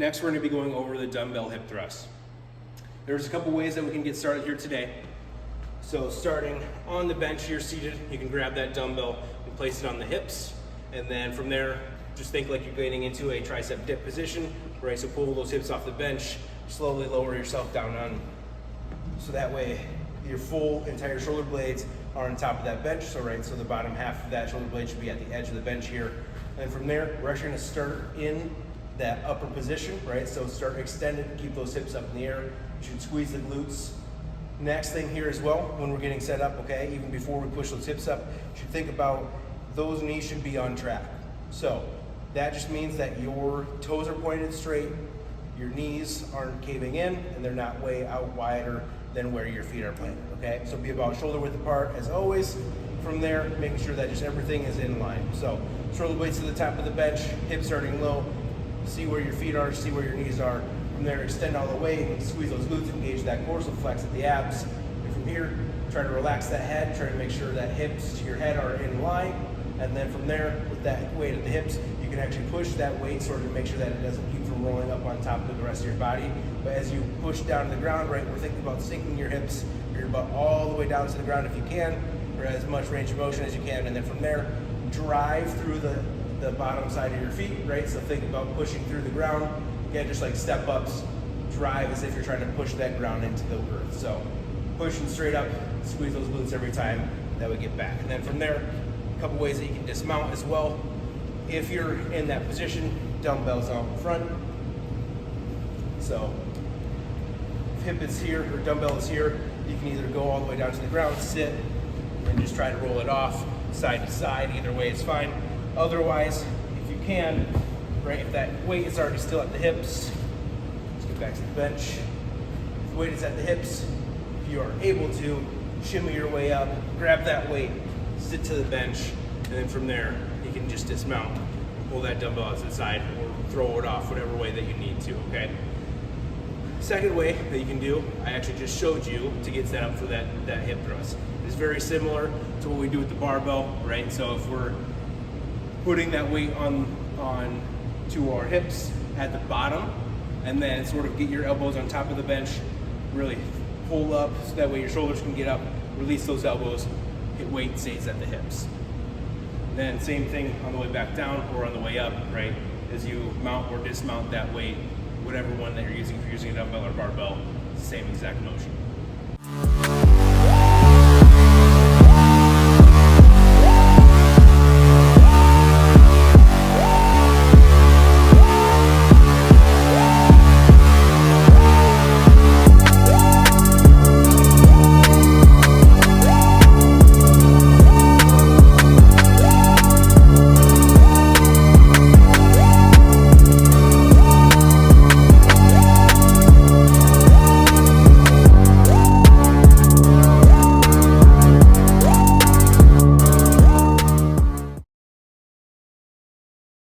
Next, we're going to be going over the dumbbell hip thrust. There's a couple ways that we can get started here today. So starting on the bench here seated, you can grab that dumbbell and place it on the hips. And then from there, just think like you're getting into a tricep dip position, right? So pull those hips off the bench, slowly lower yourself down on. So that way your full entire shoulder blades are on top of that bench. So so the bottom half of that shoulder blade should be at the edge of the bench here. And from there, we're actually gonna start in that upper position, right? So start extended, keep those hips up in the air. You should squeeze the glutes. Next thing here as well, when we're getting set up, okay, even before we push those hips up, you should think about those knees should be on track. So that just means that your toes are pointed straight, your knees aren't caving in, and they're not way out wider than where your feet are planted, okay? So be about shoulder width apart as always. From there, making sure that just everything is in line. So shoulder blades to the top of the bench, hips starting low, see where your feet are, see where your knees are. From there, extend all the way, squeeze those glutes, engage that dorsal flex at the abs. And from here, try to relax that head, try to make sure that hips to your head are in line. And then from there, with that weight at the hips, you can actually push that weight sort of to make sure that it doesn't keep from rolling up on top of the rest of your body. But as you push down to the ground, right, we're thinking about sinking your hips, your butt all the way down to the ground if you can, or as much range of motion as you can. And then from there, drive through the bottom side of your feet, right? So think about pushing through the ground. Again, just like step ups, drive as if you're trying to push that ground into the earth. So pushing straight up, squeeze those glutes every time that we get back. And then from there, a couple ways that you can dismount as well. If you're in that position, dumbbells out in front. So if hip is here or dumbbell is here, you can either go all the way down to the ground, sit, and just try to roll it off side to side. Either way is fine. Otherwise, if you can, right, if that weight is already still at the hips, let's get back to the bench. If the weight is at the hips, if you are able to, shimmy your way up, grab that weight, sit to the bench, and then from there, you can just dismount, pull that dumbbell out to the side, or throw it off whatever way that you need to, okay? Second way that you can do, I actually just showed you to get set up for that hip thrust. It's very similar to what we do with the barbell, right? So if we're putting that weight on to our hips at the bottom, and then sort of get your elbows on top of the bench, really pull up so that way your shoulders can get up, release those elbows, hit weight stays at the hips. Then same thing on the way back down or on the way up, right? As you mount or dismount that weight, whatever one that you're using, if you're using a dumbbell or barbell, it's the same exact motion.